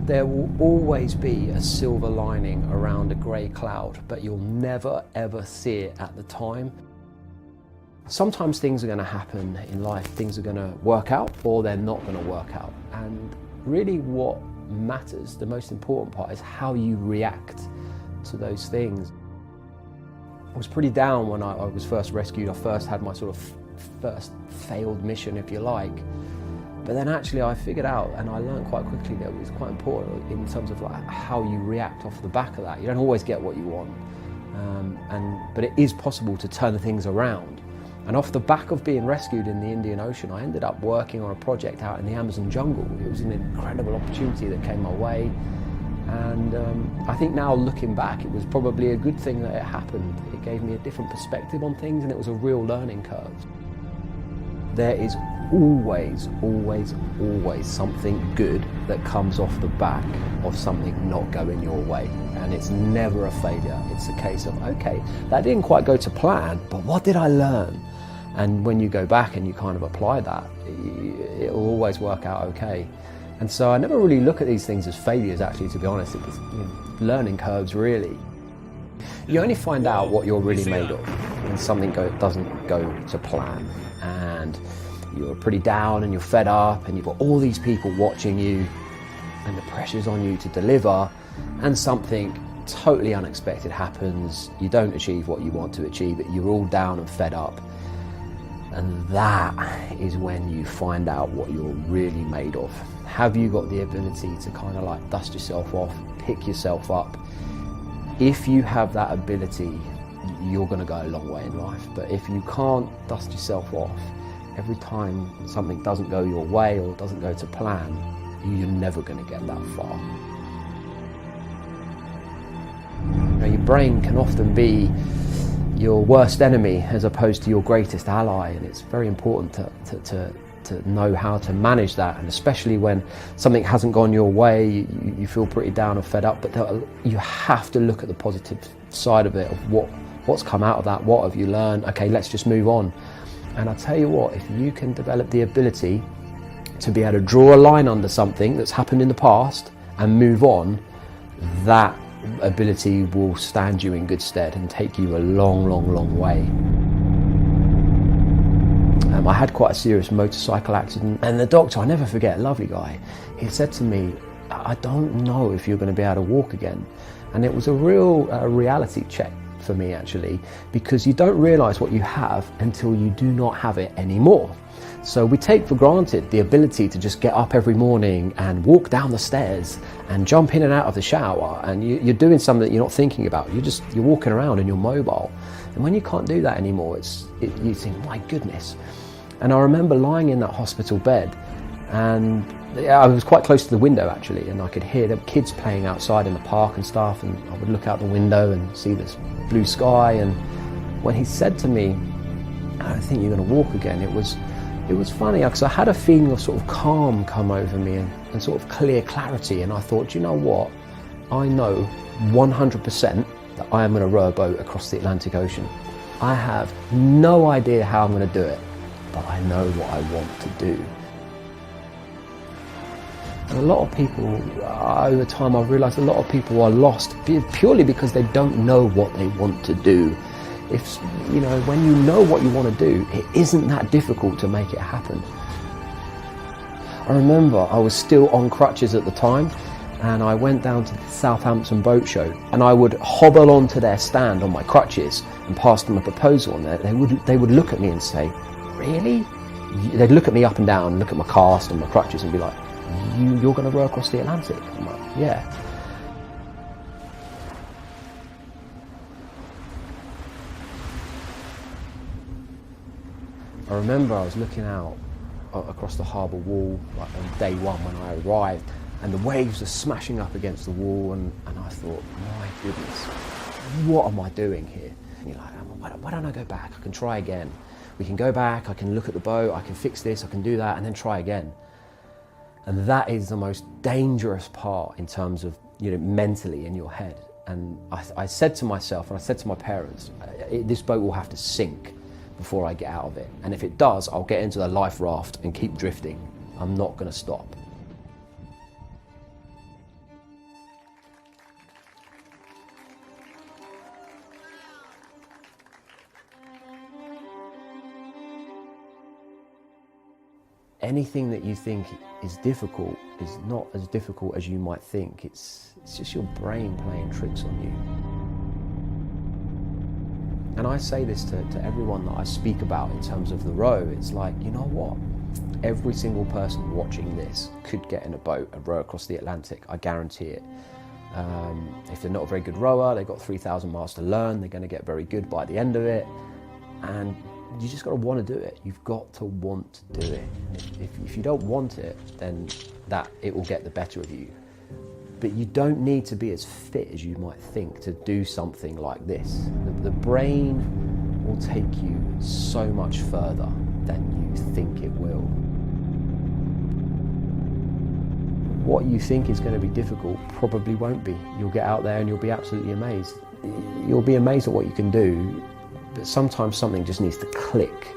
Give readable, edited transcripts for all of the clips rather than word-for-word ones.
There will always be a silver lining around a grey cloud, but you'll never ever see it at the time. Sometimes things are going to happen in life, things are going to work out or they're not going to work out. And really what matters, the most important part, is how you react to those things. I was pretty down when I was first rescued. I first had my sort of first failed mission, if you like. But then actually I figured out, and I learned quite quickly, that it was quite important in terms of like how you react off the back of that. You don't always get what you want, but it is possible to turn things around. And off the back of being rescued in the Indian Ocean, I ended up working on a project out in the Amazon jungle. It was an incredible opportunity that came my way. And I think now looking back, it was probably a good thing that it happened. It gave me a different perspective on things, and it was a real learning curve. There is always, always, always something good that comes off the back of something not going your way. And it's never a failure. It's a case of, okay, that didn't quite go to plan, but what did I learn? And when you go back and you kind of apply that, it'll always work out okay. And so I never really look at these things as failures, actually, to be honest. It was learning curves, really. You only find out what you're really made of when something doesn't go to plan. And you're pretty down and you're fed up and you've got all these people watching you and the pressure's on you to deliver, and something totally unexpected happens. You don't achieve what you want to achieve, you're all down and fed up. And that is when you find out what you're really made of. Have you got the ability to kind of like dust yourself off, pick yourself up? If you have that ability, you're going to go a long way in life. But if you can't dust yourself off, every time something doesn't go your way or doesn't go to plan, you're never going to get that far. You know, your brain can often be your worst enemy as opposed to your greatest ally, and it's very important to know how to manage that. And especially when something hasn't gone your way, you feel pretty down and fed up, but you have to look at the positive side of it, of what's come out of that, what have you learned, okay, let's just move on. And I tell you what, if you can develop the ability to be able to draw a line under something that's happened in the past and move on, that ability will stand you in good stead and take you a long, long, long way. I had quite a serious motorcycle accident, and the doctor, I never forget, a lovely guy, he said to me, I don't know if you're going to be able to walk again. And it was a real reality check for me, actually, because you don't realise what you have until you do not have it anymore. So we take for granted the ability to just get up every morning and walk down the stairs and jump in and out of the shower, and you're doing something that you're not thinking about. You're walking around and you're mobile. And when you can't do that anymore, you think, my goodness. And I remember lying in that hospital bed, and I was quite close to the window actually, and I could hear the kids playing outside in the park and stuff, and I would look out the window and see this blue sky. And when he said to me, I don't think you're going to walk again, it was funny, because I had a feeling of sort of calm come over me and sort of clear clarity, and I thought, you know what, I know 100% that I am going to row a boat across the Atlantic Ocean. I have no idea how I'm going to do it, but I know what I want to do. And a lot of people, over time I've realised a lot of people are lost purely because they don't know what they want to do. If, you know, when you know what you want to do, it isn't that difficult to make it happen. I remember I was still on crutches at the time, and I went down to the Southampton boat show, and I would hobble onto their stand on my crutches and pass them a proposal, and they would look at me and say, really? They'd look at me up and down, look at my cast and my crutches and be like, you're going to row across the Atlantic? I'm like, yeah. I remember I was looking out across the harbour wall, like on day one when I arrived, and the waves were smashing up against the wall, and I thought, my goodness, what am I doing here? And you're like, why don't I go back? I can try again. We can go back, I can look at the boat, I can fix this, I can do that, and then try again. And that is the most dangerous part in terms of, you know, mentally in your head. And I said to myself, and I said to my parents, this boat will have to sink before I get out of it. And if it does, I'll get into the life raft and keep drifting. I'm not going to stop. anything that you think is difficult is not as difficult as you might think. It's just your brain playing tricks on you. And I say this to everyone that I speak about in terms of the row. It's like, you know what? Every single person watching this could get in a boat and row across the Atlantic. I guarantee it. If they're not a very good rower, they've got 3,000 miles to learn. They're going to get very good by the end of it. And you just got to want to do it. You've got to want to do it. If you don't want it, then it will get the better of you. But you don't need to be as fit as you might think to do something like this. The brain will take you so much further than you think it will. What you think is going to be difficult probably won't be. You'll get out there and you'll be absolutely amazed. You'll be amazed at what you can do, but sometimes something just needs to click.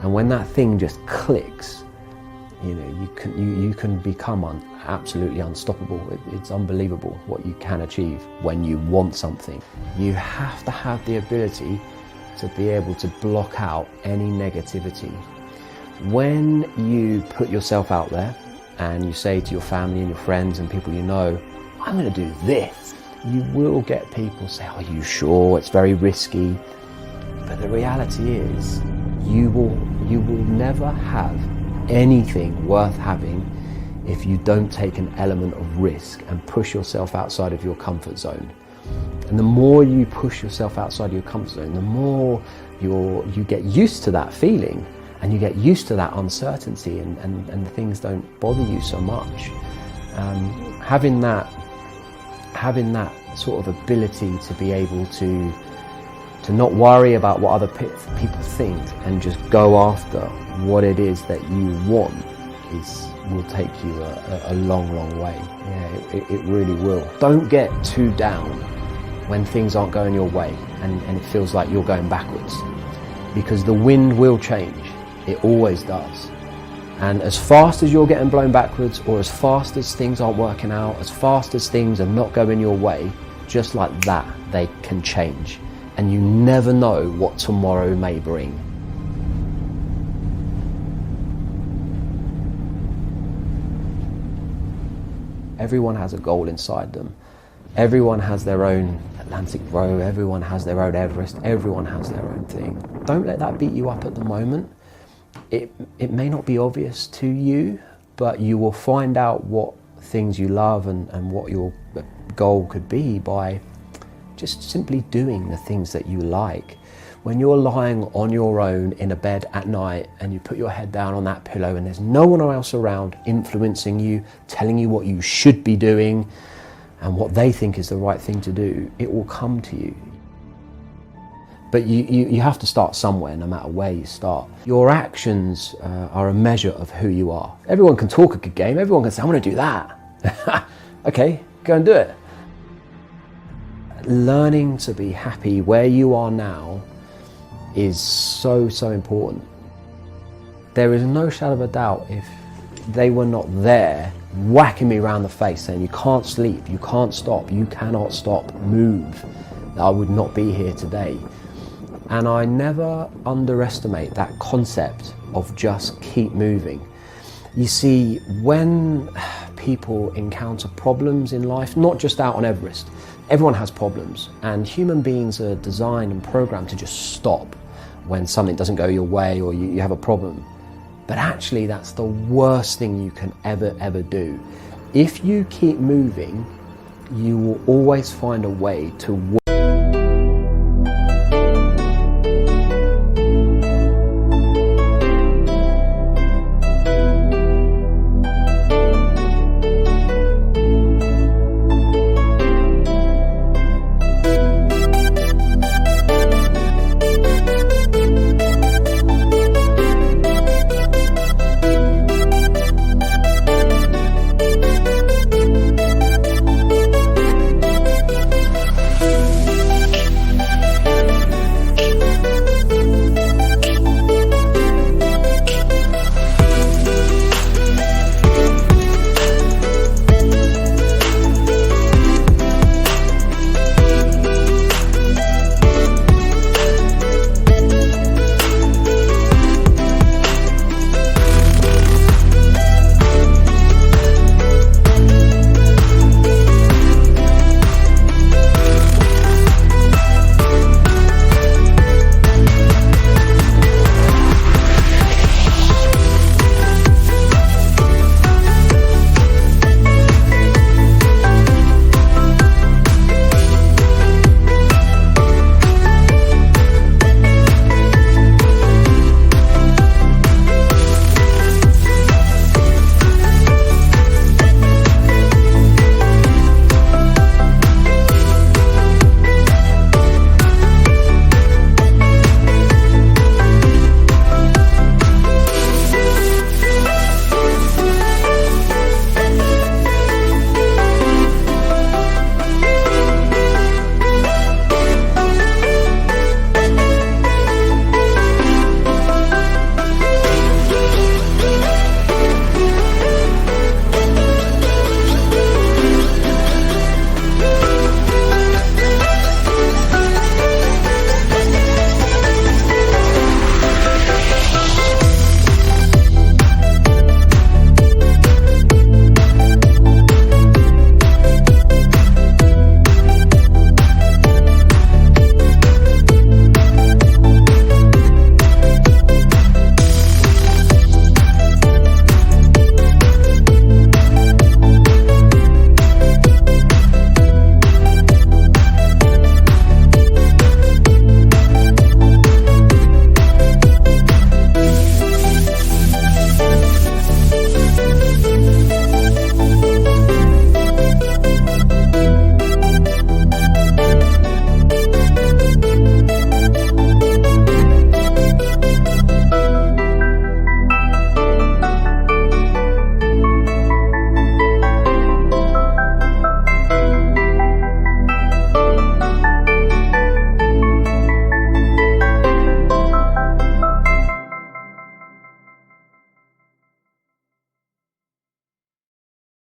And when that thing just clicks, you can become absolutely unstoppable. It's unbelievable what you can achieve when you want something. You have to have the ability to be able to block out any negativity. When you put yourself out there and you say to your family and your friends and people you know, I'm going to do this, you will get people say, are you sure? It's very risky. But the reality is, you will never have anything worth having if you don't take an element of risk and push yourself outside of your comfort zone. And the more you push yourself outside your comfort zone, the more you get used to that feeling, and you get used to that uncertainty, and things don't bother you so much. Having that sort of ability to be able to not worry about what other people think and just go after what it is that you want will take you a long, long way. Yeah, it really will. Don't get too down when things aren't going your way and it feels like you're going backwards, because the wind will change. It always does. And as fast as you're getting blown backwards, or as fast as things aren't working out, as fast as things are not going your way, just like that, they can change. And you never know what tomorrow may bring. Everyone has a goal inside them. Everyone has their own Atlantic row, everyone has their own Everest, everyone has their own thing. Don't let that beat you up at the moment. It may not be obvious to you, but you will find out what things you love and what your goal could be by just simply doing the things that you like. When you're lying on your own in a bed at night and you put your head down on that pillow and there's no one else around influencing you, telling you what you should be doing and what they think is the right thing to do, it will come to you. But you have to start somewhere, no matter where you start. Your actions are a measure of who you are. Everyone can talk a good game, everyone can say, I'm going to do that. Okay, go and do it. Learning to be happy where you are now is so, so important. There is no shadow of a doubt, if they were not there whacking me around the face saying you can't sleep, you can't stop, you cannot stop, move, I would not be here today. And I never underestimate that concept of just keep moving. You see, when people encounter problems in life, not just out on Everest, everyone has problems, and human beings are designed and programmed to just stop when something doesn't go your way or you have a problem. But actually, that's the worst thing you can ever do. If you keep moving, you will always find a way to work